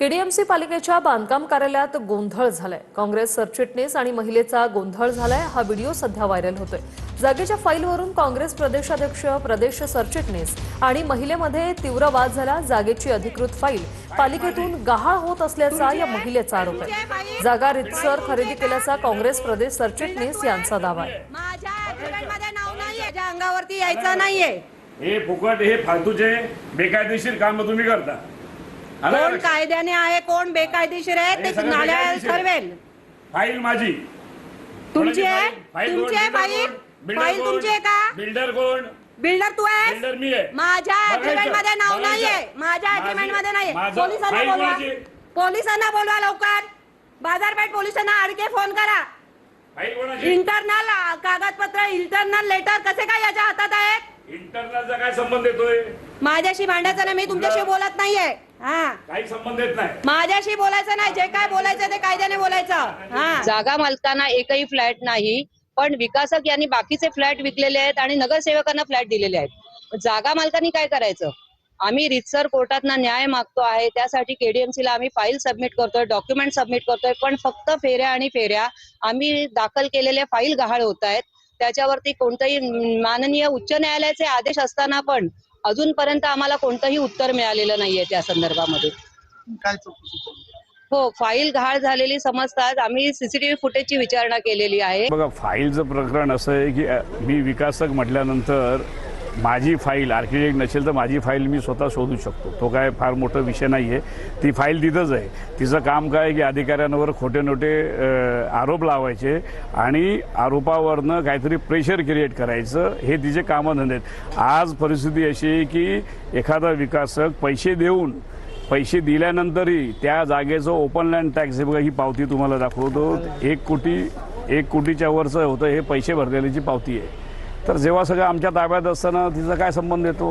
KDMC पालिकेच्या बांधकाम कार्यालयात गोंधळ झालाय। काँग्रेस सरचिटणीस आणि महिलेचा गोंधळ झालाय। हा व्हिडिओ सध्या व्हायरल होतोय। जागेच्या फाईलवरून काँग्रेस प्रदेशाध्यक्ष, प्रदेश सरचिटणीस आणि महिलेमध्ये तीव्र वाद झाला। जागेची अधिकृत फाईल पालिकेतून गहाळ होत असल्याचा या महिलेचा आरोप आहे। जागा रितसर खरेदी केल्याचा काँग्रेस प्रदेश सरचिटणीस यांचा दावा आहे। माझ्या अग्रीमेंटमध्ये नाव नाहीये, माझ्या अंगावरती यायचं नाहीये। हे फुकट, हे फालतूचे बेकायदेशीर काम तुम्ही करता। कोण कायद्याने आहे, कोण बेकायदेशीर आहे ते न्यायालय ठरवेल। फाईल माझी तुमची आहे, तुमची आहे फाईल, फाईल तुमची आहे का? बिल्डर कोण? बिल्डर तू आहे? बिल्डर मी आहे। माझ्या अग्रीमेंटमध्ये नाव नाहीये, माझ्या अग्रीमेंटमध्ये नाहीये। पोलिसांना बोलवा, पोलिसांना बोलवा लवकर। बाजारपेठ पोलिसांना अडके फोन करा। फाईल कोणाची? इंटरनल कागदपत्र, इंटरनल लेटर कसे काय याच्या हातात आहेत? इंटरनलचा काय संबंध येतोय? माझ्याशी भांडायचं नाही, मी तुमच्याशी बोलत नाहीये। काही संबंध येत नाही, माझ्याशी बोलायचं नाही। जे काय बोलायचं ते कायद्याने बोलायचं। जागा मालकांना एकही फ्लॅट नाही, पण विकासक यांनी बाकीचे फ्लॅट विकलेले आहेत आणि नगरसेवकांना फ्लॅट दिलेले आहेत। जागा मालकांनी काय करायचं? आम्ही रितसर कोर्टातना न्याय मागतो आहे, त्यासाठी केडीएमसीला आम्ही फाईल सबमिट करतोय, डॉक्युमेंट सबमिट करतोय, पण फक्त फेऱ्या आणि फेऱ्या आम्ही दाखल केलेल्या फाईल गहाळ होत आहेत। त्याच्यावरती कोणतेही माननीय उच्च न्यायालयाचे आदेश असताना पण अजूनपर्यंत आम्हाला कोणतंही उत्तर मिळालेलं नाहीये त्या संदर्भामध्ये। हो, फाईल गहाळ झालेली समजतात। आम्ही सीसीटीव्ही फुटेजची विचारणा केलेली आहे। बघा, फाईलचं प्रकरण असं आहे की मी विकासक म्हटल्यानंतर माझी फाईल आर्किटेक्ट नसेल तर माझी फाईल मी स्वतः शोधू शकतो। तो काय फार मोठा विषय नाही आहे। ती फाईल तिथंच आहे। तिचं काम काय की अधिकाऱ्यांवर खोटे नोटे आरोप लावायचे आणि आरोपावरनं काहीतरी प्रेशर क्रिएट करायचं, हे तिचे कामधंदे आहेत। आज परिस्थिती अशी आहे की एखादा विकासक पैसे दिल्यानंतरही त्या जागेचं ओपन लँड टॅक्स, हे बघा ही पावती तुम्हाला दाखवतो, 1 कोटीच्या वरचं होतं, हे पैसे भरलेल्याची पावती आहे। तर जेव्हा सगळं आमच्या ताब्यात असताना तिचा काय संबंध येतो?